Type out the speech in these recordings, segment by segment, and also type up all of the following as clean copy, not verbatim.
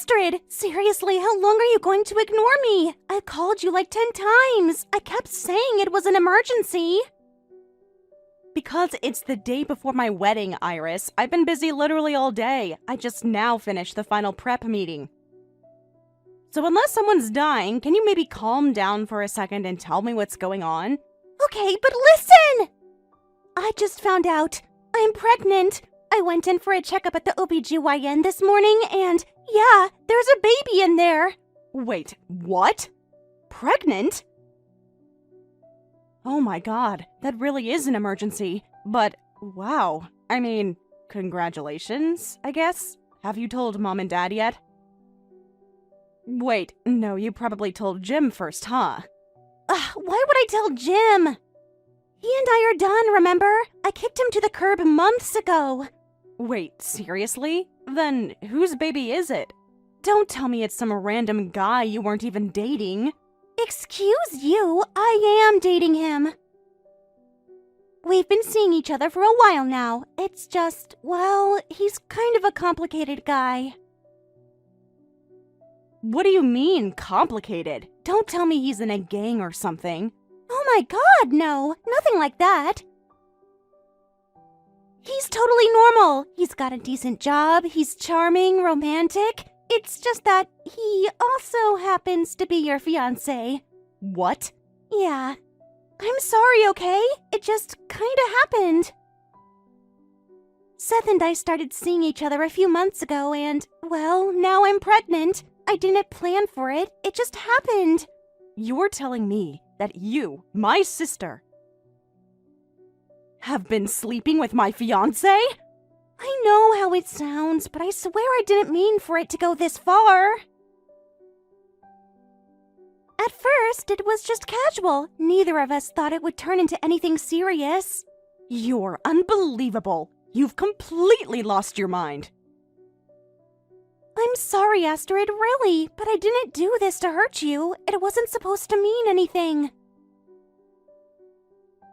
Astrid! Seriously, how long are you going to ignore me? I called you like 10 times. I kept saying it was an emergency. Because it's the day before my wedding, Iris. I've been busy literally all day. I just now finished the final prep meeting. So unless someone's dying, can you maybe calm down for a second and tell me what's going on? Okay, but listen! I just found out. I'm pregnant. I went in for a checkup at the OBGYN this morning, and yeah, there's a baby in there. Wait, what? Pregnant? Oh my god, that really is an emergency. But, wow. I mean, congratulations, I guess? Have you told Mom and Dad yet? Wait, no, you probably told Jim first, huh? Why would I tell Jim? He and I are done, remember? I kicked him to the curb months ago. Wait, seriously? Then whose baby is it? Don't tell me it's some random guy you weren't even dating. Excuse you, I am dating him. We've been seeing each other for a while now. It's just, well, he's kind of a complicated guy. What do you mean, complicated? Don't tell me he's in a gang or something. Oh my god, no, nothing like that. He's totally normal. He's got a decent job, he's charming, romantic. It's just that he also happens to be your fiancé. What? Yeah. I'm sorry, okay? It just kinda happened. Seth and I started seeing each other a few months ago and, well, now I'm pregnant. I didn't plan for it. It just happened. You're telling me that you, my sister, have been sleeping with my fiancé? I know how it sounds, but I swear I didn't mean for it to go this far. At first, it was just casual. Neither of us thought it would turn into anything serious. You're unbelievable. You've completely lost your mind. I'm sorry, Astrid, really, but I didn't do this to hurt you. It wasn't supposed to mean anything.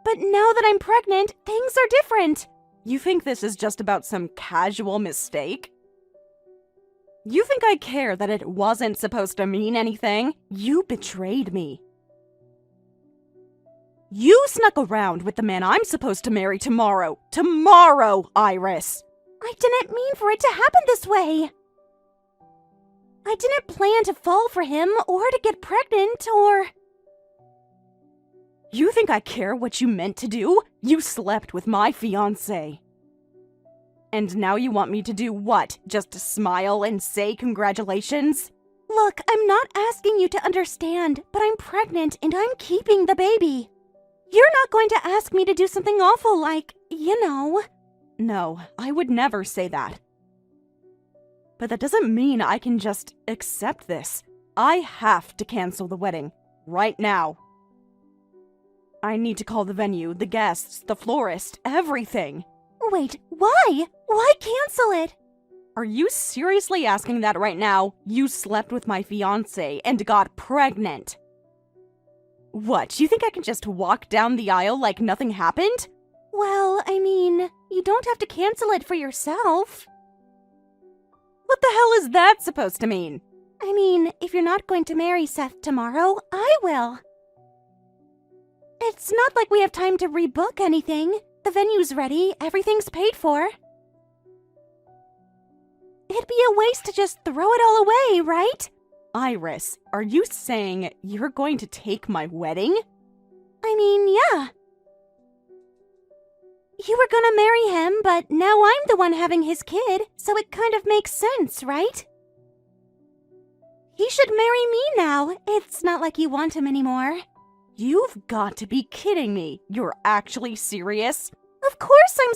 But now that I'm pregnant, things are different. You think this is just about some casual mistake? You think I care that it wasn't supposed to mean anything? You betrayed me. You snuck around with the man I'm supposed to marry tomorrow. Tomorrow, Iris! I didn't mean for it to happen this way. I didn't plan to fall for him or to get pregnant or... You think I care what you meant to do? You slept with my fiancé. And now you want me to do what? Just smile and say congratulations? Look, I'm not asking you to understand, but I'm pregnant and I'm keeping the baby. You're not going to ask me to do something awful like, you know. No, I would never say that. But that doesn't mean I can just accept this. I have to cancel the wedding. Right now. I need to call the venue, the guests, the florist, everything. Wait, why? Why cancel it? Are you seriously asking that right now? You slept with my fiancé and got pregnant. What, you think I can just walk down the aisle like nothing happened? Well, I mean, you don't have to cancel it for yourself. What the hell is that supposed to mean? I mean, if you're not going to marry Seth tomorrow, I will. It's not like we have time to rebook anything. The venue's ready, everything's paid for. It'd be a waste to just throw it all away, right? Iris, are you saying you're going to take my wedding? I mean, yeah. You were gonna marry him, but now I'm the one having his kid, so it kind of makes sense, right? He should marry me now. It's not like you want him anymore. You've got to be kidding me. You're actually serious? Of course I'm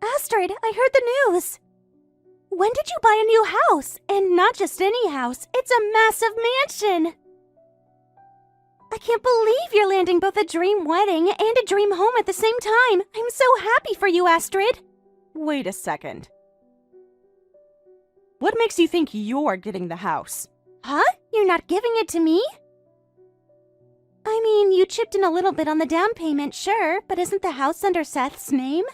Astrid, I heard the news. When did you buy a new house? And not just any house, it's a massive mansion. I can't believe you're landing both a dream wedding and a dream home at the same time. I'm so happy for you, Astrid. Wait a second. What makes you think you're getting the house? Huh? You're not giving it to me? I mean, you chipped in a little bit on the down payment, sure, but isn't the house under Seth's name?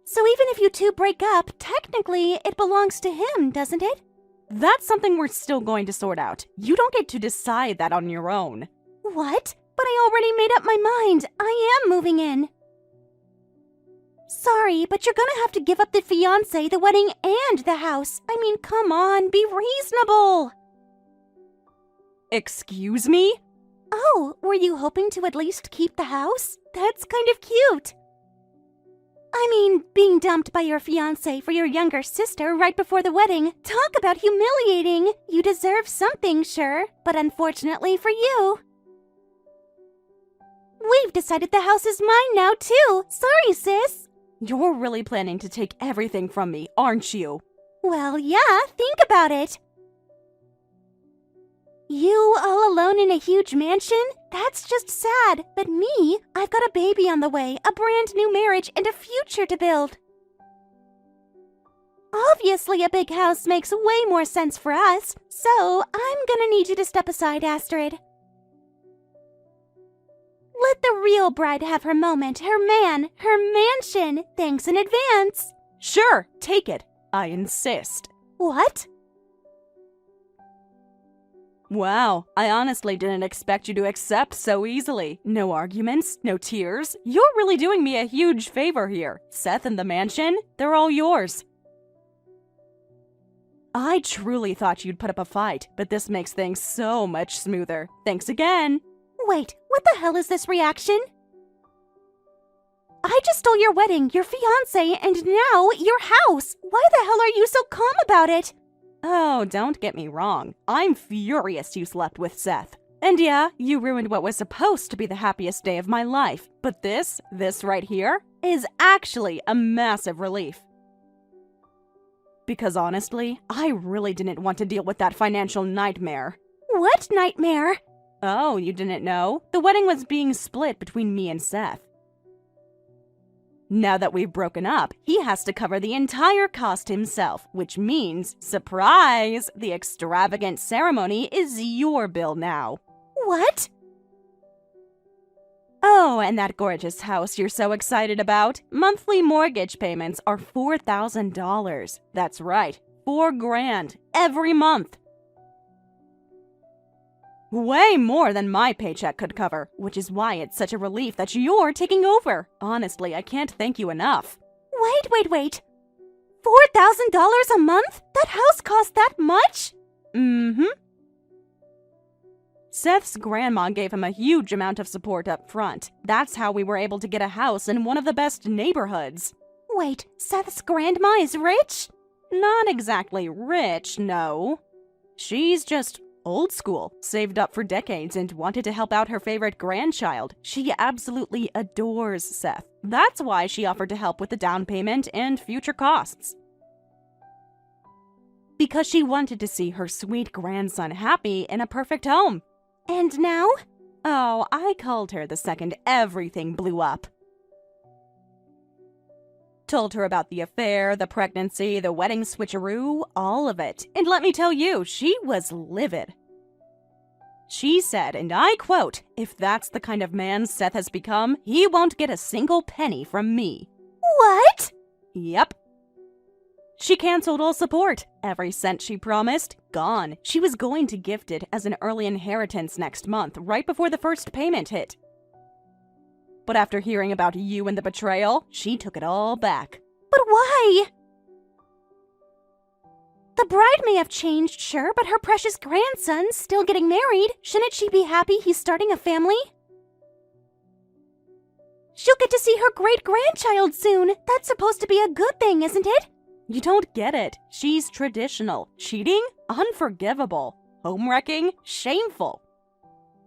So even if you two break up, technically it belongs to him, doesn't it? That's something we're still going to sort out. You don't get to decide that on your own. What? But I already made up my mind. I am moving in. Sorry, but you're gonna have to give up the fiancé, the wedding, and the house. I mean, come on, be reasonable. Excuse me? Oh, were you hoping to at least keep the house? That's kind of cute. I mean, being dumped by your fiancé for your younger sister right before the wedding. Talk about humiliating. You deserve something, sure, but unfortunately for you. We've decided the house is mine now, too. Sorry, sis. You're really planning to take everything from me, aren't you? Well, yeah, think about it. You all alone in a huge mansion? That's just sad. But me, I've got a baby on the way, a brand new marriage, and a future to build. Obviously, a big house makes way more sense for us, so I'm gonna need you to step aside, Astrid. Let the real bride have her moment, her man, her mansion. Thanks in advance. Sure, take it. I insist. What? Wow, I honestly didn't expect you to accept so easily. No arguments, no tears. You're really doing me a huge favor here. Seth and the mansion, they're all yours. I truly thought you'd put up a fight, but this makes things so much smoother. Thanks again. Wait, what the hell is this reaction? I just stole your wedding, your fiancé, and now your house. Why the hell are you so calm about it? Oh, don't get me wrong. I'm furious you slept with Seth. And yeah, you ruined what was supposed to be the happiest day of my life. But this right here, is actually a massive relief. Because honestly, I really didn't want to deal with that financial nightmare. What nightmare? Oh, you didn't know? The wedding was being split between me and Seth. Now that we've broken up, he has to cover the entire cost himself, which means, surprise, the extravagant ceremony is your bill now. What? Oh, and that gorgeous house you're so excited about? Monthly mortgage payments are $4,000. That's right, $4,000 every month. Way more than my paycheck could cover, which is why it's such a relief that you're taking over. Honestly, I can't thank you enough. Wait. $4,000 a month? That house cost that much? Mm-hmm. Seth's grandma gave him a huge amount of support up front. That's how we were able to get a house in one of the best neighborhoods. Wait, Seth's grandma is rich? Not exactly rich, no. She's just old school, saved up for decades and wanted to help out her favorite grandchild. She absolutely adores Seth. That's why she offered to help with the down payment and future costs. Because she wanted to see her sweet grandson happy in a perfect home. And now? Oh, I called her the second everything blew up. Told her about the affair, the pregnancy, the wedding switcheroo, all of it. And let me tell you, she was livid. She said, and I quote, "If that's the kind of man Seth has become, he won't get a single penny from me." What? Yep. She canceled all support. Every cent she promised, gone. She was going to gift it as an early inheritance next month, right before the first payment hit. But after hearing about you and the betrayal, she took it all back. But why? The bride may have changed, sure, but her precious grandson's still getting married. Shouldn't she be happy he's starting a family? She'll get to see her great-grandchild soon. That's supposed to be a good thing, isn't it? You don't get it. She's traditional. Cheating? Unforgivable. Home-wrecking? Shameful.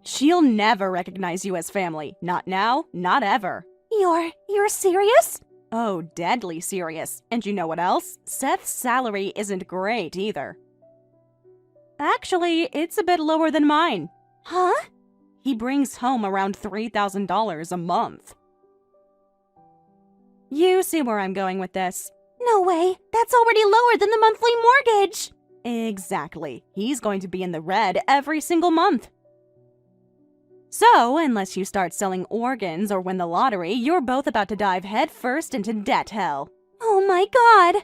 She'll never recognize you as family. Not now, not ever. You're serious? Oh, deadly serious. And you know what else? Seth's salary isn't great either. Actually, it's a bit lower than mine. Huh? He brings home around $3,000 a month. You see where I'm going with this. No way! That's already lower than the monthly mortgage! Exactly. He's going to be in the red every single month. So, unless you start selling organs or win the lottery, you're both about to dive headfirst into debt hell. Oh my god!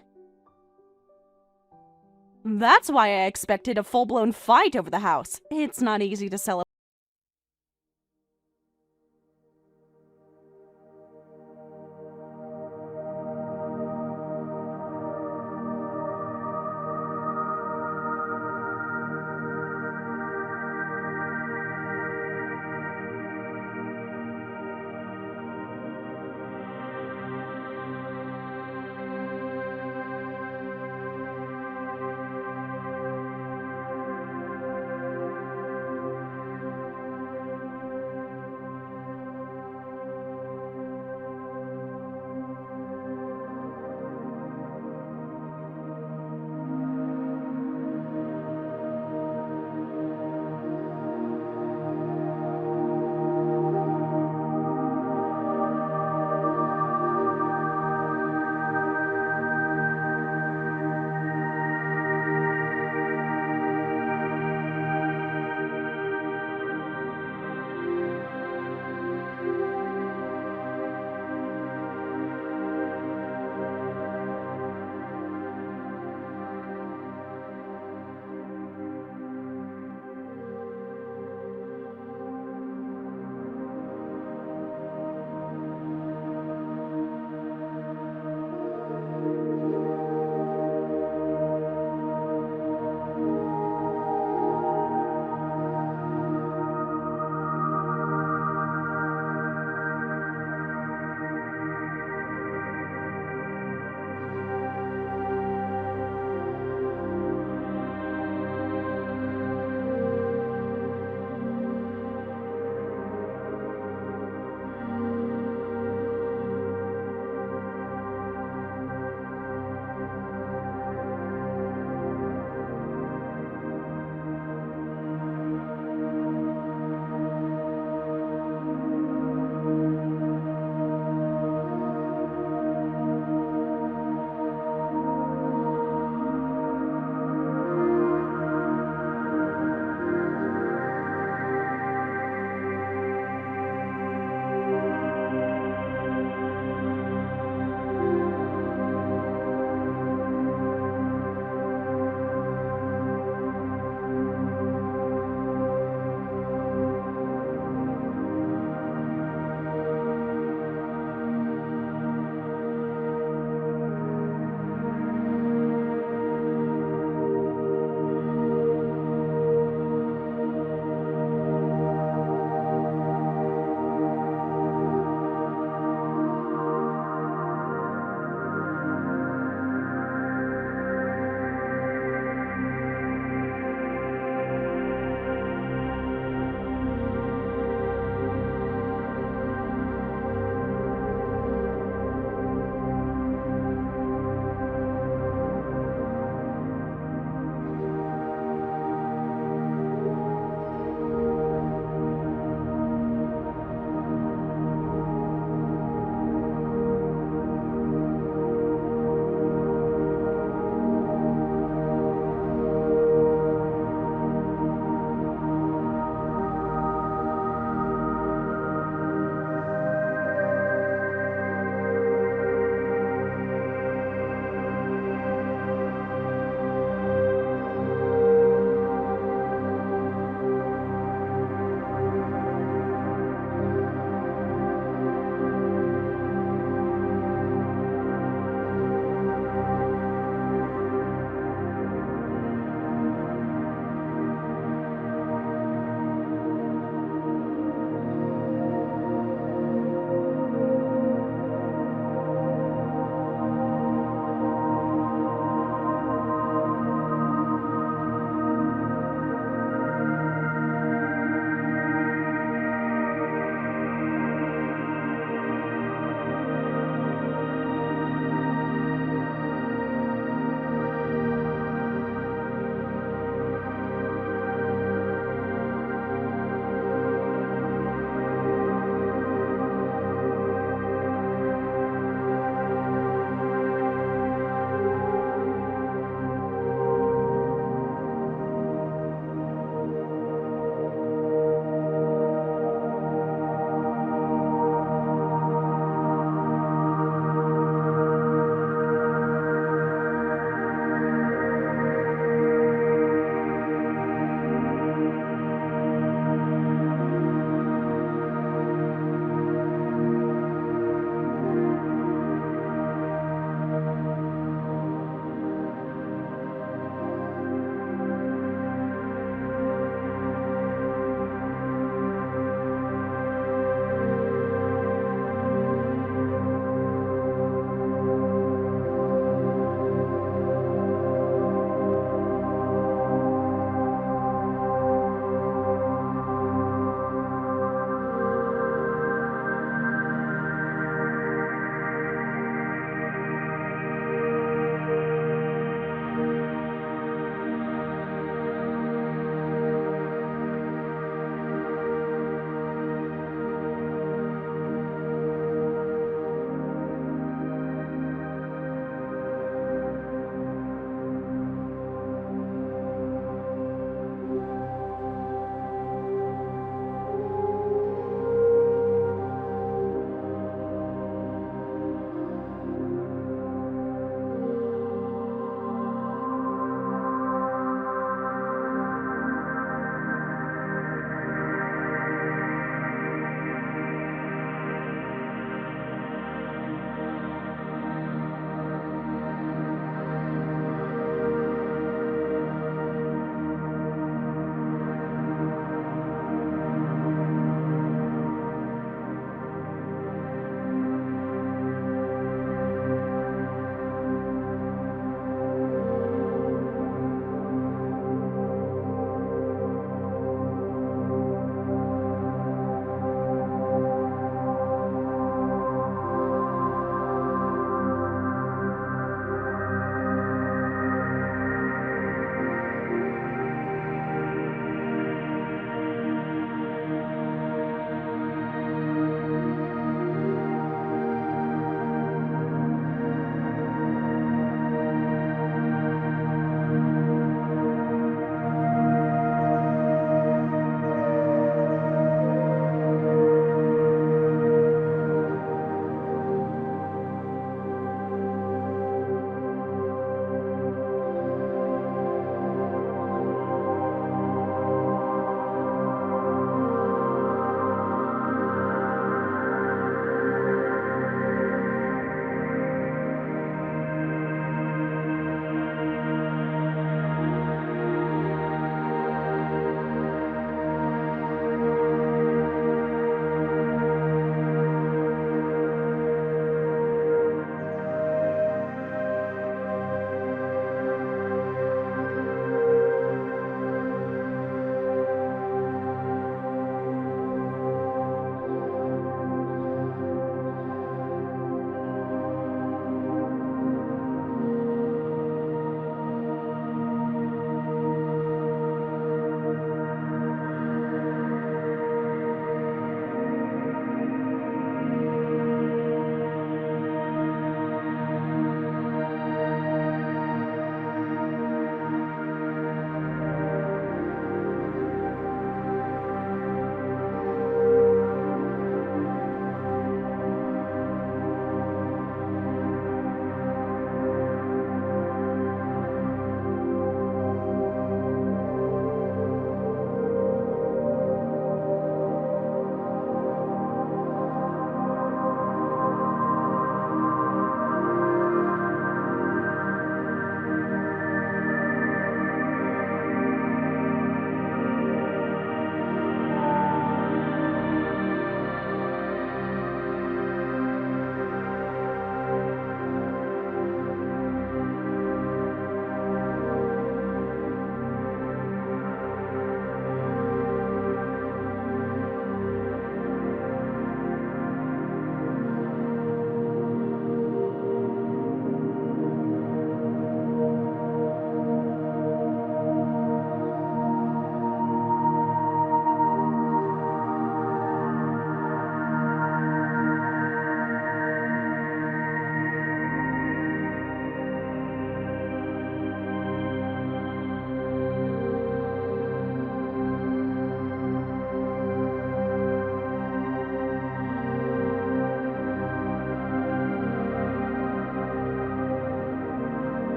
That's why I expected a full-blown fight over the house. It's not easy to sell a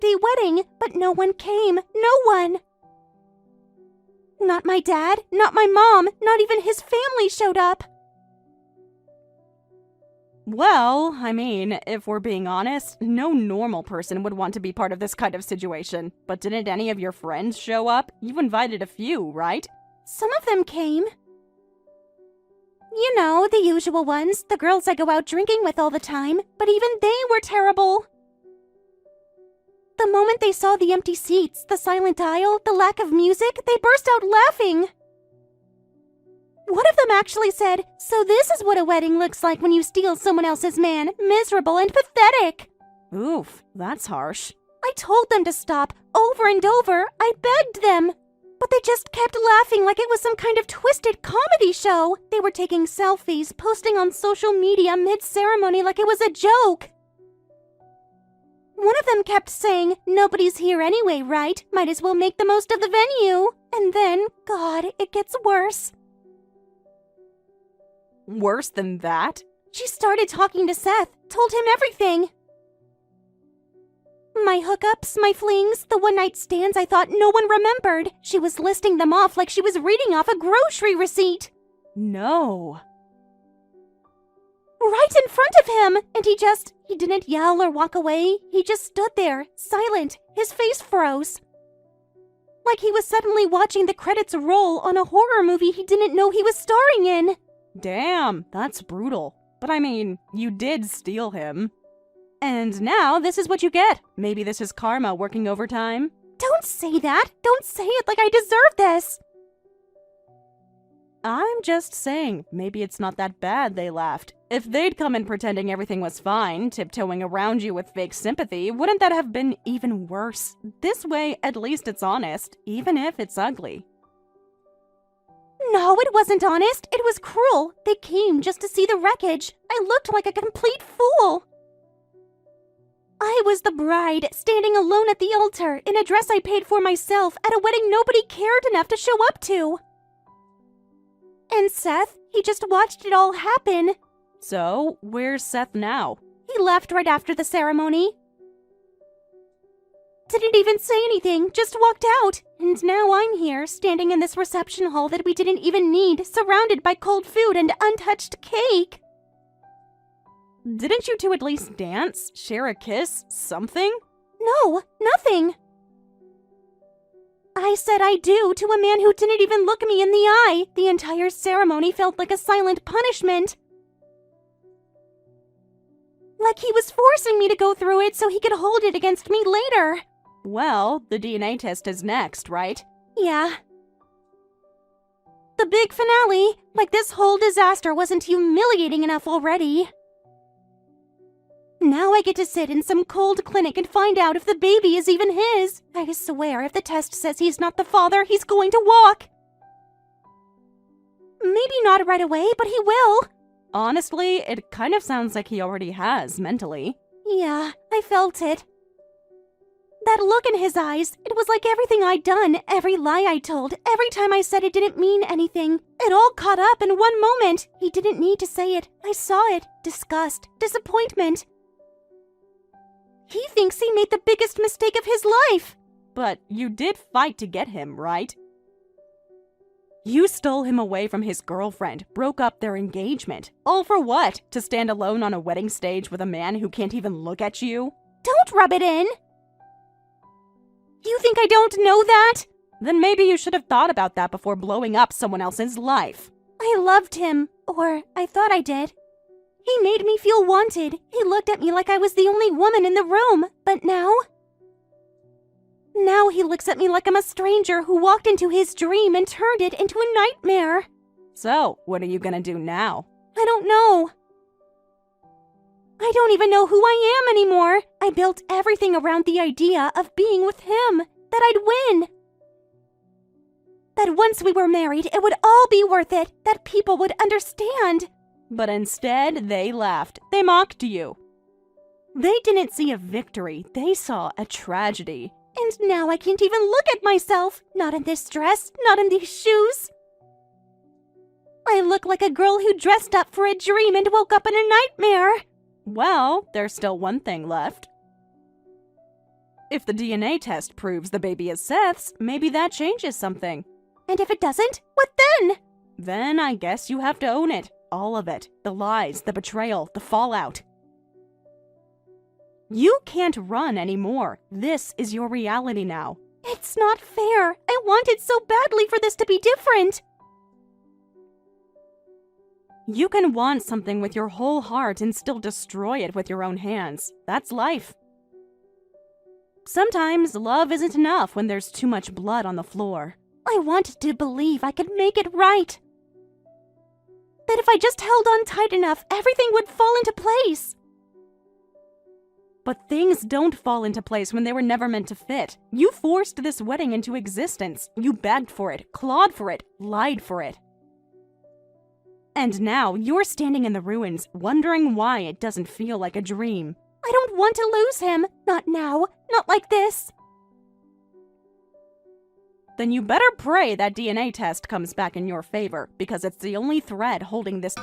worthy wedding, but no one came. No one. Not my dad, not my mom, not even his family showed up. Well, I mean, if we're being honest, no normal person would want to be part of this kind of situation. But didn't any of your friends show up? You invited a few, right? Some of them came. You know, the usual ones, the girls I go out drinking with all the time, but even they were terrible. The moment they saw the empty seats, the silent aisle, the lack of music, they burst out laughing. One of them actually said, "So this is what a wedding looks like when you steal someone else's man, miserable and pathetic." Oof, that's harsh. I told them to stop, over and over. I begged them. But they just kept laughing like it was some kind of twisted comedy show. They were taking selfies, posting on social media mid-ceremony like it was a joke. One of them kept saying, "Nobody's here anyway, right? Might as well make the most of the venue." And then, God, it gets worse. Worse than that? She started talking to Seth, told him everything. My hookups, my flings, the one-night stands I thought no one remembered. She was listing them off like she was reading off a grocery receipt. No. Right in front of him, and he didn't yell or walk away. He just stood there, silent. His face froze. Like he was suddenly watching the credits roll on a horror movie he didn't know he was starring in. Damn, that's brutal. But I mean, you did steal him. And now this is what you get. Maybe this is karma working overtime. Don't say that. Don't say it like I deserve this. I'm just saying, maybe it's not that bad they laughed. If they'd come in pretending everything was fine, tiptoeing around you with fake sympathy, wouldn't that have been even worse? This way, at least it's honest, even if it's ugly. No, it wasn't honest. It was cruel. They came just to see the wreckage. I looked like a complete fool. I was the bride, standing alone at the altar, in a dress I paid for myself, at a wedding nobody cared enough to show up to. And Seth, he just watched it all happen. So, where's Seth now? He left right after the ceremony. Didn't even say anything, just walked out. And now I'm here, standing in this reception hall that we didn't even need, surrounded by cold food and untouched cake. Didn't you two at least dance, share a kiss, something? No, nothing. I said I do to a man who didn't even look me in the eye. The entire ceremony felt like a silent punishment. Like he was forcing me to go through it so he could hold it against me later. Well, the DNA test is next, right? Yeah. The big finale. Like this whole disaster wasn't humiliating enough already. Now I get to sit in some cold clinic and find out if the baby is even his. I swear, if the test says he's not the father, he's going to walk. Maybe not right away, but he will. Honestly, it kind of sounds like he already has, mentally. Yeah, I felt it. That look in his eyes, it was like everything I'd done, every lie I told, every time I said it didn't mean anything. It all caught up in one moment. He didn't need to say it. I saw it. Disgust, disappointment. He thinks he made the biggest mistake of his life. But you did fight to get him, right? You stole him away from his girlfriend, broke up their engagement. All for what? To stand alone on a wedding stage with a man who can't even look at you? Don't rub it in! You think I don't know that? Then maybe you should have thought about that before blowing up someone else's life. I loved him, or I thought I did. He made me feel wanted. He looked at me like I was the only woman in the room. But now? Now he looks at me like I'm a stranger who walked into his dream and turned it into a nightmare. So, what are you gonna do now? I don't know. I don't even know who I am anymore. I built everything around the idea of being with him, that I'd win. That once we were married, it would all be worth it, that people would understand. But instead, they laughed. They mocked you. They didn't see a victory. They saw a tragedy. And now I can't even look at myself. Not in this dress, not in these shoes. I look like a girl who dressed up for a dream and woke up in a nightmare. Well, there's still one thing left. If the DNA test proves the baby is Seth's, maybe that changes something. And if it doesn't, what then? Then I guess you have to own it. All of it. The lies, the betrayal, the fallout. You can't run anymore. This is your reality now. It's not fair. I wanted so badly for this to be different. You can want something with your whole heart and still destroy it with your own hands. That's life. Sometimes love isn't enough when there's too much blood on the floor. I wanted to believe I could make it right. That if I just held on tight enough, everything would fall into place. But things don't fall into place when they were never meant to fit. You forced this wedding into existence. You begged for it, clawed for it, lied for it. And now you're standing in the ruins, wondering why it doesn't feel like a dream. I don't want to lose him. Not now. Not like this. Then you better pray that DNA test comes back in your favor, because it's the only thread holding this.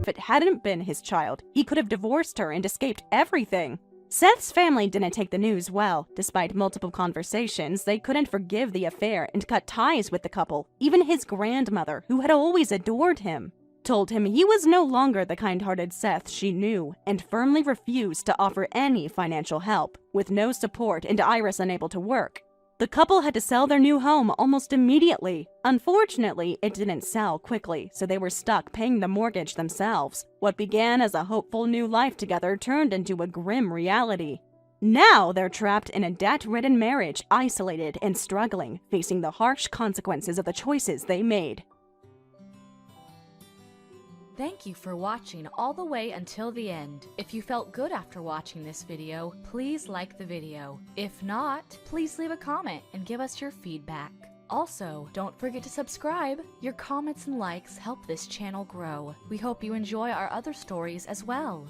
If it hadn't been his child, he could have divorced her and escaped everything. Seth's family didn't take the news well. Despite multiple conversations, they couldn't forgive the affair and cut ties with the couple. Even his grandmother, who had always adored him, told him he was no longer the kind-hearted Seth she knew, and firmly refused to offer any financial help. With no support and Iris unable to work, the couple had to sell their new home almost immediately. Unfortunately, it didn't sell quickly, so they were stuck paying the mortgage themselves. What began as a hopeful new life together turned into a grim reality. Now they're trapped in a debt-ridden marriage, isolated and struggling, facing the harsh consequences of the choices they made. Thank you for watching all the way until the end. If you felt good after watching this video, please like the video. If not, please leave a comment and give us your feedback. Also, don't forget to subscribe. Your comments and likes help this channel grow. We hope you enjoy our other stories as well.